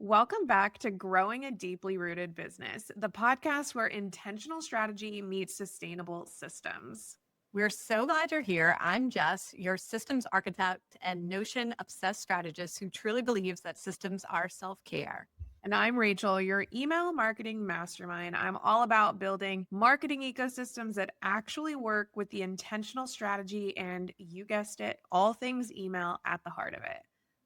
Welcome back to Growing a Deeply Rooted Business, the podcast where intentional strategy meets sustainable systems. We're so glad you're here. I'm Jess, your systems architect and Notion obsessed strategist who truly believes that systems are self care. And I'm Rachel, your email marketing mastermind. I'm all about building marketing ecosystems that actually work with the intentional strategy and, you guessed it, all things email at the heart of it.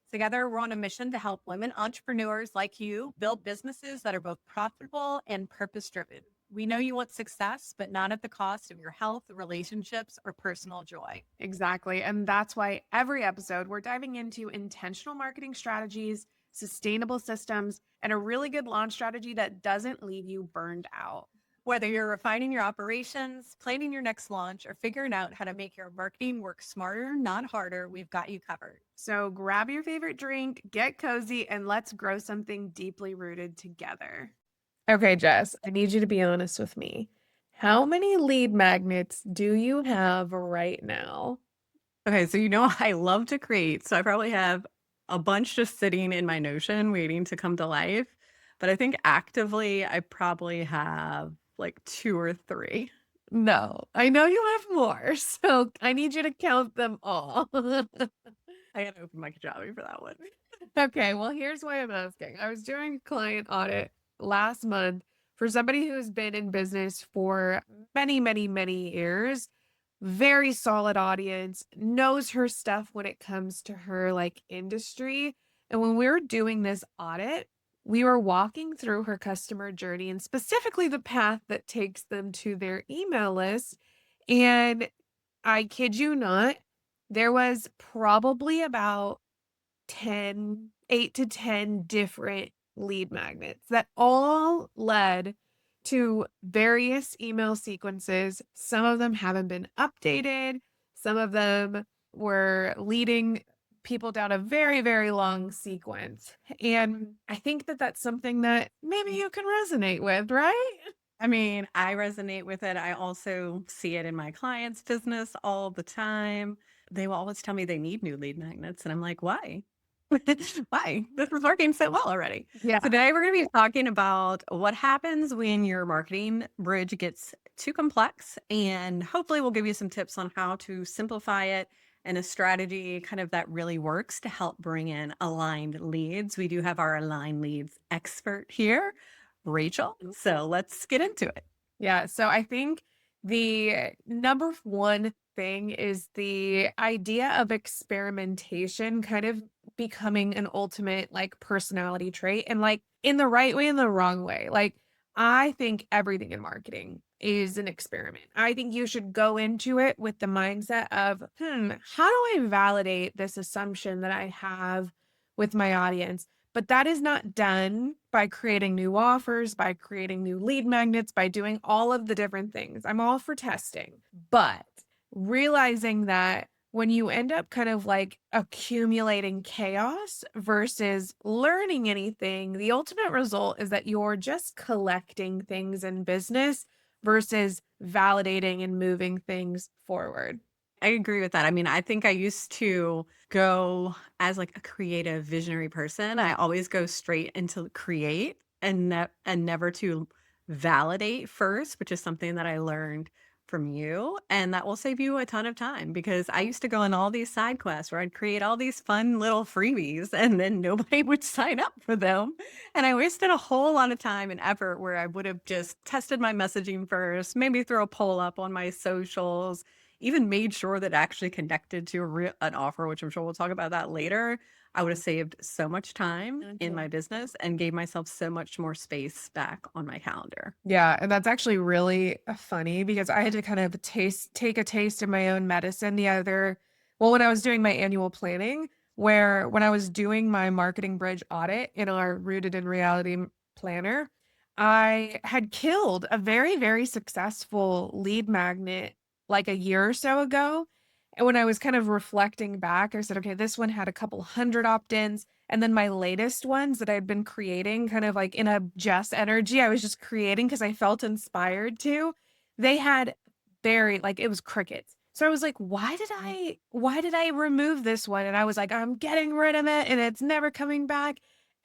Together, we're on a mission to help women entrepreneurs like you build businesses that are both profitable and purpose driven. We know you want success, but not at the cost of your health, relationships, or personal joy. Exactly. And that's why every episode we're diving into intentional marketing strategies, sustainable systems, and a really good launch strategy that doesn't leave you burned out. Whether you're refining your operations, planning your next launch, or figuring out how to make your marketing work smarter, not harder, we've got you covered. So grab your favorite drink, get cozy, and let's grow something deeply rooted together. Okay, Jess, I need you to be honest with me. How many lead magnets do you have right now? Okay, so I love to create. So I probably have a bunch just sitting in my Notion waiting to come to life. But I think actively, I probably have like two or three. No, I know you have more, so I need you to count them all. I gotta open my Kajabi for that one. Okay, well, here's why I'm asking. I was doing a client audit last month for somebody who's been in business for many, many, many years. Very solid audience, knows her stuff when it comes to her like industry. And when we were doing this audit, we were walking through her customer journey and specifically the path that takes them to their email list. And I kid you not, there was probably about 8 to 10 different lead magnets that all led to various email sequences. Some of them haven't been updated. Some of them were leading people down a very, very long sequence. And I think that that's something that maybe you can resonate with, right? I mean, I resonate with it. I also see it in my clients' business all the time. They will always tell me they need new lead magnets. And I'm like, why? Why? This is working so well already. Yeah. So today we're going to be talking about what happens when your marketing bridge gets too complex. And hopefully we'll give you some tips on how to simplify it and a strategy kind of that really works to help bring in aligned leads. We do have our aligned leads expert here, Rachel. So let's get into it. Yeah. So I think the number one thing is the idea of experimentation kind of becoming an ultimate like personality trait and like in the right way and the wrong way. Like, I think everything in marketing is an experiment. I think you should go into it with the mindset of, how do I validate this assumption that I have with my audience? But that is not done by creating new offers, by creating new lead magnets, by doing all of the different things. I'm all for testing, but realizing that when you end up kind of like accumulating chaos versus learning anything, the ultimate result is that you're just collecting things in business versus validating and moving things forward. I agree with that. I mean, I think I used to go as like a creative visionary person. I always go straight into create and never to validate first, which is something that I learned from you. And that will save you a ton of time because I used to go on all these side quests where I'd create all these fun little freebies and then nobody would sign up for them. And I wasted a whole lot of time and effort where I would have just tested my messaging first, maybe throw a poll up on my socials, even made sure that actually connected to an offer, which I'm sure we'll talk about that later. I would have saved so much time in my business and gave myself so much more space back on my calendar. Yeah, and that's actually really funny because I had to kind of take a taste of my own medicine when I was doing my annual planning, where when I was doing my marketing bridge audit in our Rooted in Reality planner, I had killed a very, very successful lead magnet like a year or so ago. And when I was kind of reflecting back, I said, okay, this one had a couple hundred opt-ins. And then my latest ones that I'd been creating kind of like in a Jess energy, I was just creating because I felt inspired to. They had it was crickets. So I was like, why did I remove this one? And I was like, I'm getting rid of it and it's never coming back.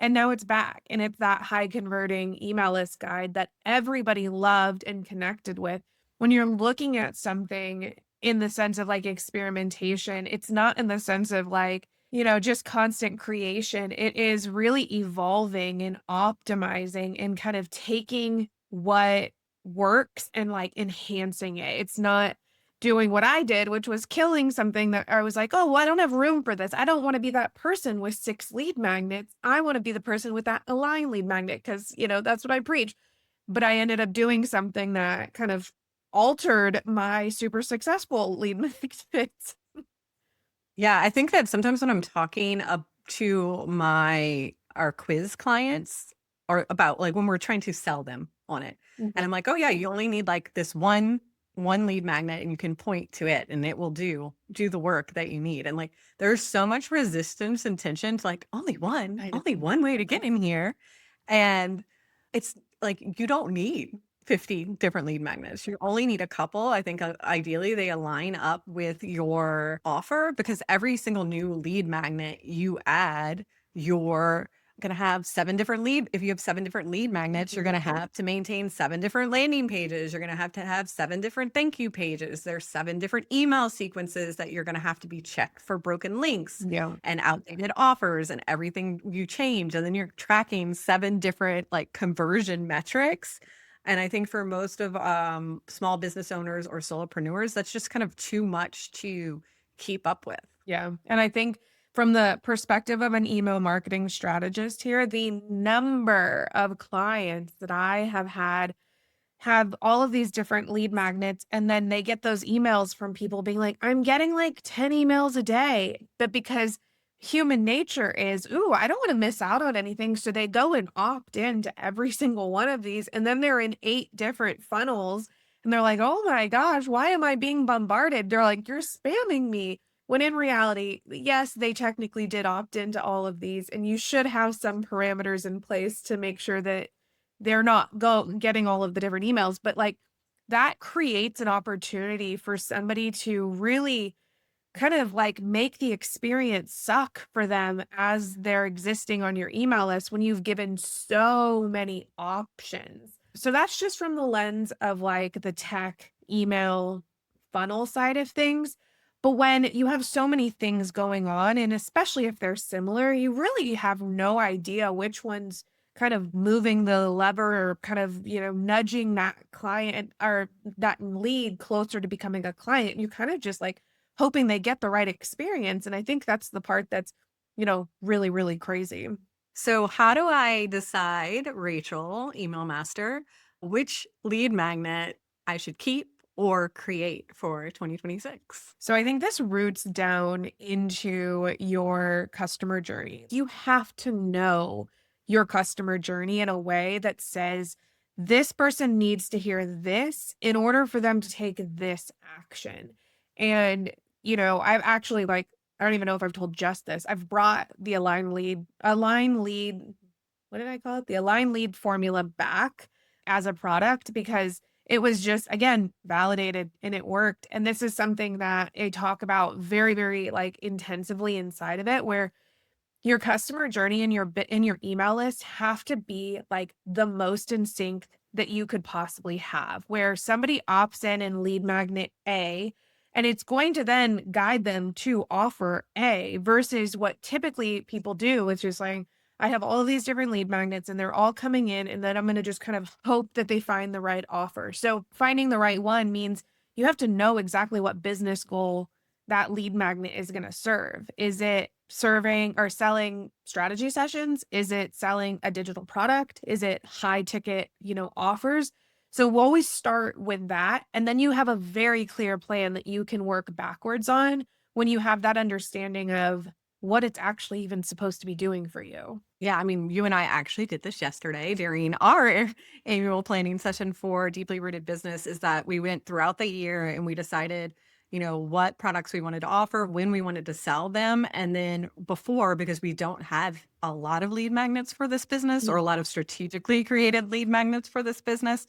And now it's back. And it's that high converting email list guide that everybody loved and connected with. When you're looking at something in the sense of like experimentation, it's not in the sense of like, just constant creation. It is really evolving and optimizing and kind of taking what works and like enhancing it. It's not doing what I did, which was killing something that I was like, "Oh, well, I don't have room for this. I don't wanna be that person with 6 lead magnets. I wanna be the person with that aligned lead magnet because that's what I preach." But I ended up doing something that kind of altered my super successful lead magnets. Yeah, I think that sometimes when I'm talking up to our quiz clients or about like when we're trying to sell them on it, and Mhm. I'm like, oh yeah, you only need like this one lead magnet and you can point to it and it will do the work that you need. And like there's so much resistance and tension to like I only know. one way to get in here. And it's like you don't need 50 different lead magnets. You only need a couple. I think ideally they align up with your offer because every single new lead magnet you add, you're going to have if you have 7 different lead magnets, you're going Mhm. to have to maintain 7 different landing pages. You're going to have 7 different thank you pages. There's 7 different email sequences that you're going to have to be checked for broken links Yeah. and outdated offers and everything you change. And then you're tracking 7 different like conversion metrics. And I think for most of small business owners or solopreneurs, that's just kind of too much to keep up with. Yeah. And I think from the perspective of an email marketing strategist here, the number of clients that I have had have all of these different lead magnets, and then they get those emails from people being like, "I'm getting like 10 emails a day." But because human nature is, "Ooh, I don't wanna miss out on anything," so they go and opt into every single one of these, and then they're in 8 different funnels, and they're like, "Oh my gosh, why am I being bombarded?" They're like, "You're spamming me." When in reality, yes, they technically did opt into all of these, and you should have some parameters in place to make sure that they're not getting all of the different emails, but, like, that creates an opportunity for somebody to really kind of, like, make the experience suck for them as they're existing on your email list when you've given so many options. So that's just from the lens of, like, the tech email funnel side of things, but when you have so many things going on, and especially if they're similar, you really have no idea which one's kind of moving the lever or kind of, nudging that client or that lead closer to becoming a client. You kind of just, like, hoping they get the right experience, and I think that's the part that's, really, really crazy. So, how do I decide, Rachel, email master, which lead magnet I should keep or create for 2026? So I think this roots down into your customer journey. You have to know your customer journey in a way that says, this person needs to hear this in order for them to take this action. And, I've actually like, I don't even know if I've told just this. I've brought the what did I call it? The align lead formula back as a product because it was just, again, validated and it worked. And this is something that I talk about very, very like intensively inside of it, where your customer journey and in your email list have to be like the most in sync that you could possibly have, where somebody opts in lead magnet A, and it's going to then guide them to offer A versus what typically people do, which is like, I have all of these different lead magnets and they're all coming in, and then I'm going to just kind of hope that they find the right offer. So finding the right one means you have to know exactly what business goal that lead magnet is going to serve. Is it serving or selling strategy sessions? Is it selling a digital product? Is it high ticket, offers? So we'll always start with that. And then you have a very clear plan that you can work backwards on when you have that understanding of what it's actually even supposed to be doing for you. Yeah, I mean, you and I actually did this yesterday during our annual planning session for Deeply Rooted Business is that we went throughout the year and we decided, what products we wanted to offer, when we wanted to sell them. And then before, because we don't have a lot of lead magnets for this business or a lot of strategically created lead magnets for this business,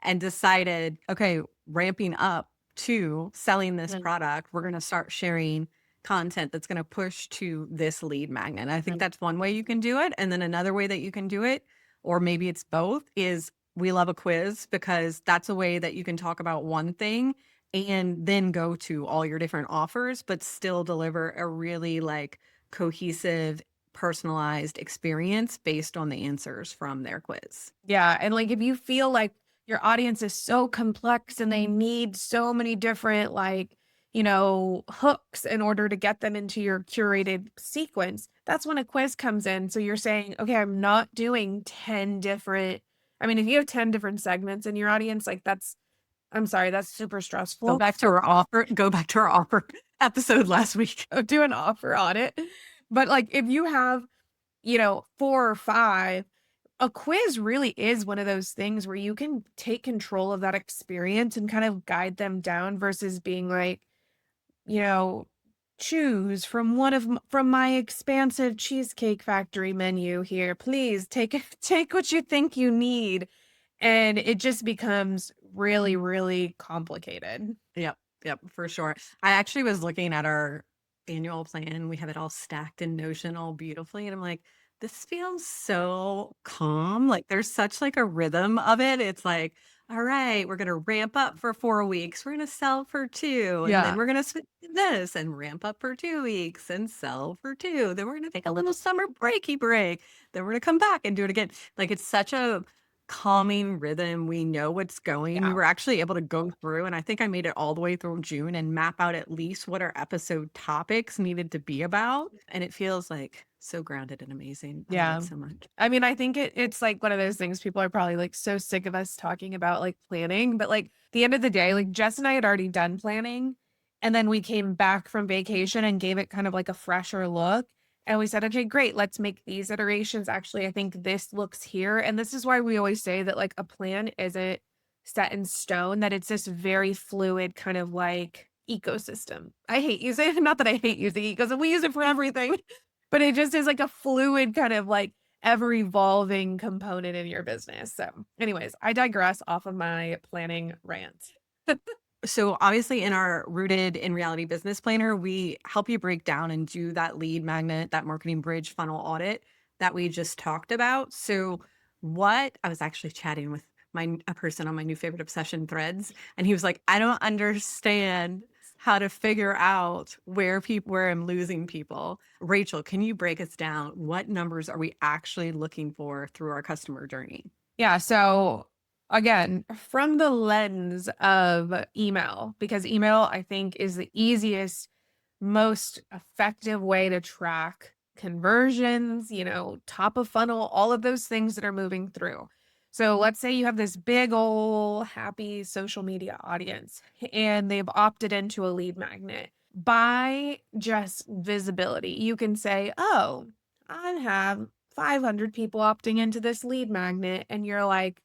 and decided, okay, ramping up to selling this Mhm. product, we're going to start sharing content that's going to push to this lead magnet. I think Right. that's one way you can do it. And then another way that you can do it, or maybe it's both, is we love a quiz because that's a way that you can talk about one thing and then go to all your different offers, but still deliver a really like cohesive, personalized experience based on the answers from their quiz. Yeah, and, like, if you feel like your audience is so complex and they need so many different, like, hooks in order to get them into your curated sequence, that's when a quiz comes in. So you're saying, "Okay, I'm not doing 10 different." I mean, if you have 10 different segments in your audience, like, I'm sorry, that's super stressful. Go back to our offer episode last week. Do an offer on it. But, like, if you have, 4 or 5, a quiz really is one of those things where you can take control of that experience and kind of guide them down versus being like, you know, choose from from my expansive cheesecake factory menu here. Please take take what you think you need. And it just becomes really, really complicated. Yep, yep, for sure. I actually was looking at our annual plan. We have it all stacked in Notion all beautifully, and I'm like, this feels so calm. Like there's such like a rhythm of it. It's like, all right, we're gonna ramp up for 4 weeks. We're gonna sell for two, and then Yeah. we're gonna switch to this and ramp up for 2 weeks and sell for two. Then we're gonna take a little summer breaky break. Then we're gonna come back and do it again. Like it's such a calming rhythm. We know what's going. We Yeah. were actually able to go through, and I think I made it all the way through June and map out at least what our episode topics needed to be about. And it feels like so grounded and amazing. I love it Yeah. so much. I mean, I think it's like one of those things people are probably like so sick of us talking about like planning, but like the end of the day, like Jess and I had already done planning. And then we came back from vacation and gave it kind of like a fresher look. And we said, okay, great, let's make these iterations. Actually, I think this looks here. And this is why we always say that like a plan isn't set in stone, that it's this very fluid kind of like ecosystem. I hate using, not that I hate using ecosystem, we use it for everything. But it just is like a fluid kind of like ever evolving component in your business. So, anyways, I digress off of my planning rant. So obviously in our Rooted in Reality business planner, we help you break down and do that lead magnet, that marketing bridge funnel audit that we just talked about. So what I was actually chatting with a person on my new favorite obsession threads, and he was like, I don't understand how to figure out where I'm losing people. Rachel, can you break us down? What numbers are we actually looking for through our customer journey? Yeah. So, again, from the lens of email, because email, I think, is the easiest, most effective way to track conversions, top of funnel, all of those things that are moving through. So let's say you have this big old happy social media audience and they've opted into a lead magnet. By just visibility, you can say, oh, I have 500 people opting into this lead magnet. And you're like,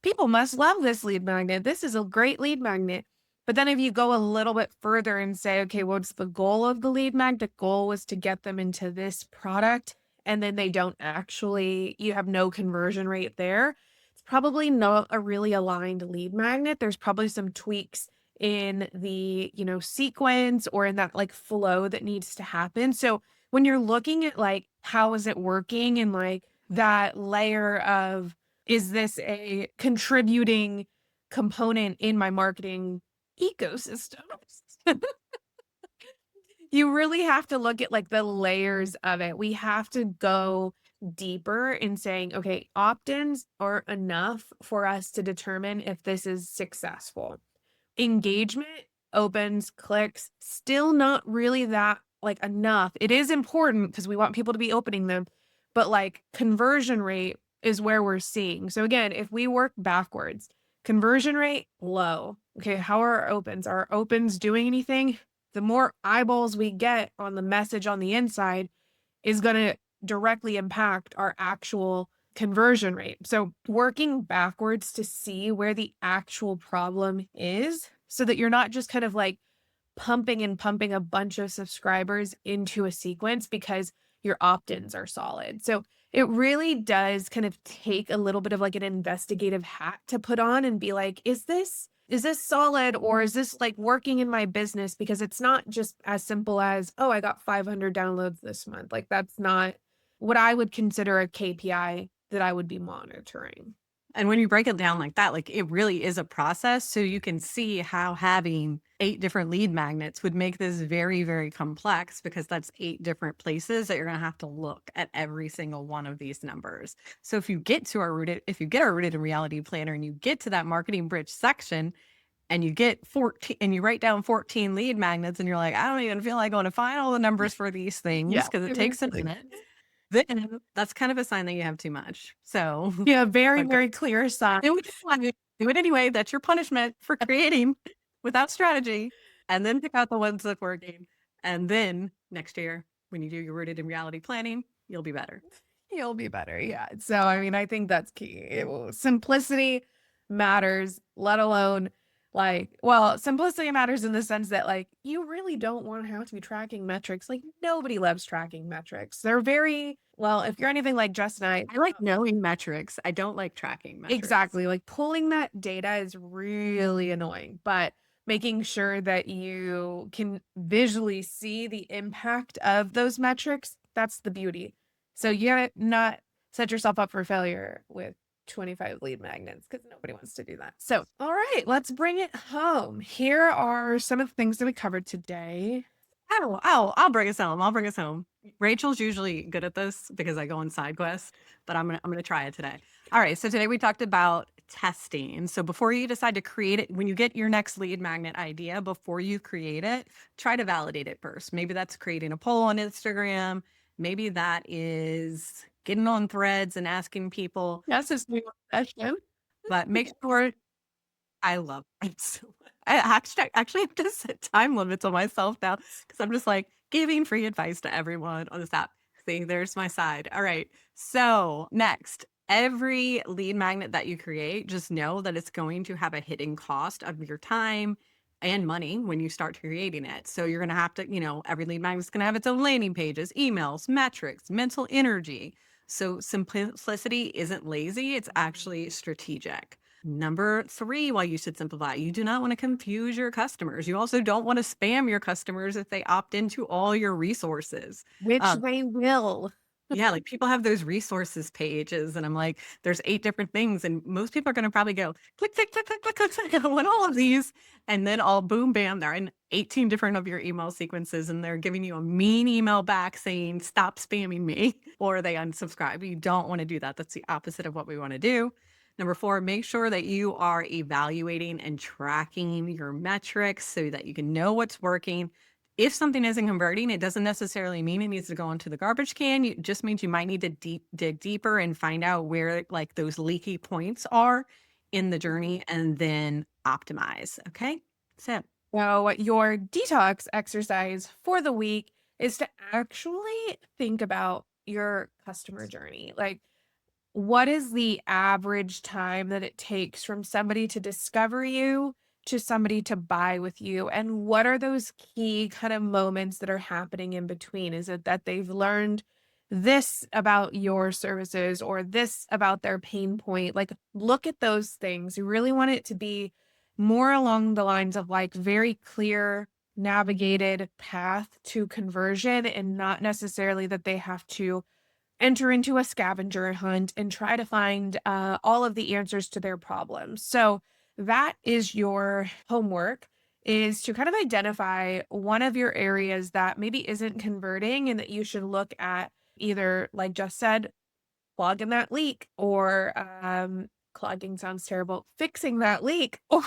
people must love this lead magnet. This is a great lead magnet. But then if you go a little bit further and say, okay, what's the goal of the lead mag? The goal was to get them into this product. And then they don't actually, you have no conversion rate there. It's probably not a really aligned lead magnet. There's probably some tweaks in the, sequence or in that like flow that needs to happen. So when you're looking at like, how is it working and like that layer of, is this a contributing component in my marketing ecosystem? You really have to look at like the layers of it. We have to go deeper in saying, okay, opt-ins are enough for us to determine if this is successful. Engagement, opens, clicks, still not really that like enough. It is important because we want people to be opening them, but like conversion rate is where we're seeing. So again, if we work backwards, conversion rate low. Okay, how are our opens? Are our opens doing anything? The more eyeballs we get on the message on the inside is going to directly impact our actual conversion rate. So, working backwards to see where the actual problem is so that you're not just kind of like pumping and pumping a bunch of subscribers into a sequence because your opt-ins are solid. So, it really does kind of take a little bit of like an investigative hat to put on and be like, is this solid or is this like working in my business? Because it's not just as simple as, oh, I got 500 downloads this month. Like that's not what I would consider a KPI that I would be monitoring. And when you break it down like that, like it really is a process. So you can see how having 8 different lead magnets would make this very, very complex because that's 8 different places that you're going to have to look at every single one of these numbers. So if you get our rooted in reality planner and you get to that marketing bridge section and you get 14 and you write down 14 lead magnets and you're like, I don't even feel like going to find all the numbers for these things Yeah. because it takes a minute. Then that's kind of a sign that you have too much. So Yeah, very, like very clear sign. do it anyway. Do it anyway. That's your punishment for creating without strategy. And then pick out the ones that working. And then next year, when you do your rooted in reality planning, you'll be better. You'll be better. Yeah. So, I mean, I think that's key. Simplicity matters, let alone like, well, simplicity matters in the sense that like you really don't want to have to be tracking metrics. Like nobody loves tracking metrics. They're very, well, if you're anything like Jess and I, I like knowing metrics. I don't like tracking metrics. exactly, like pulling that data is really annoying, but making sure that you can visually see the impact of those metrics, that's the beauty. So you gotta not set yourself up for failure with 25 lead magnets because nobody wants to do that. So, all right, let's bring it home. Here are some of the things that we covered today. I'll bring us home. I'll bring us home. Rachel's usually good at this because I go on side quests, but I'm gonna try it today. All right. So today we talked about testing. So before you decide to create it, when you get your next lead magnet idea, before you create it, try to validate it first. Maybe that's creating a poll on Instagram. Maybe that is getting on threads and asking people, Yes, it's new session. but make sure I love it so much. I actually have to set time limits on myself now because I'm just like giving free advice to everyone on this app. See, there's my side. All right. So next, every lead magnet that you create, just know that it's going to have a hidden cost of your time and money when you start creating it. So you're going to have to, every lead magnet is going to have its own landing pages, emails, metrics, mental energy. So simplicity isn't lazy, it's actually strategic. Number 3, why you should simplify. You do not want to confuse your customers. You also don't want to spam your customers if they opt into all your resources. Which Um, they will. yeah, like people have those resources pages, and I'm like, there's 8 different things, and most people are going to probably go click, click, click, click, click, click, click on all of these, and then all boom, bam, they're in 18 different of your email sequences, and they're giving you a mean email back saying, stop spamming me, or they unsubscribe. You don't want to do that. That's the opposite of what we want to do. Number 4, make sure that you are evaluating and tracking your metrics so that you can know what's working. If something isn't converting, it doesn't necessarily mean it needs to go into the garbage can. It just means you might need to dig deeper and find out where like those leaky points are in the journey and then optimize. Okay. So, So, your detox exercise for the week is to actually think about your customer journey. Like, what is the average time that it takes from somebody to discover you to somebody to buy with you? And what are those key kind of moments that are happening in between? Is it that they've learned this about your services or this about their pain point? Like, look at those things. You really want it to be more along the lines of like very clear, navigated path to conversion and not necessarily that they have to enter into a scavenger hunt and try to find all of the answers to their problems. So that is your homework, is to kind of identify one of your areas that maybe isn't converting and that you should look at, either like just said, plugging that leak, or clogging sounds terrible, fixing that leak, or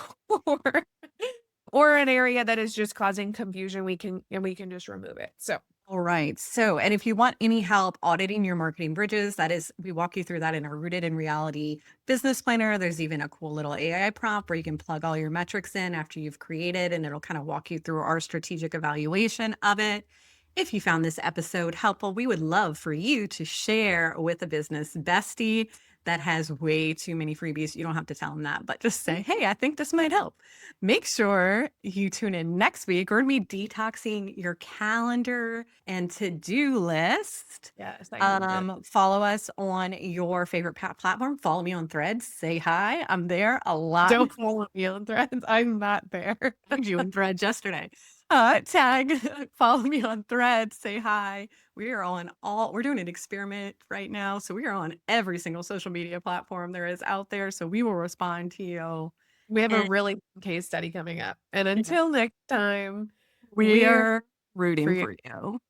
or an area that is just causing confusion. We can just remove it. So all right. So, and if you want any help auditing your marketing bridges, that is, we walk you through that in our Rooted in Reality business planner. There's even a cool little AI prompt where you can plug all your metrics in after you've created, and it'll kind of walk you through our strategic evaluation of it. If you found this episode helpful, we would love for you to share with a business bestie. that has way too many freebies. You don't have to tell them that, but just say, hey, I think this might help. Make sure you tune in next week. We're going to be detoxing your calendar and to-do list. Yes, I need it. Follow us on your favorite platform. Follow me on Threads. Say hi. I'm there a lot. Don't follow me on Threads. I'm not there. Found you in Threads yesterday. Tag, follow me on Threads. Say hi. We are on we're doing an experiment right now. So we are on every single social media platform there is out there. So we will respond to you. We have a And really good case study coming up. And yeah, until next time, we we're are for rooting you. for you.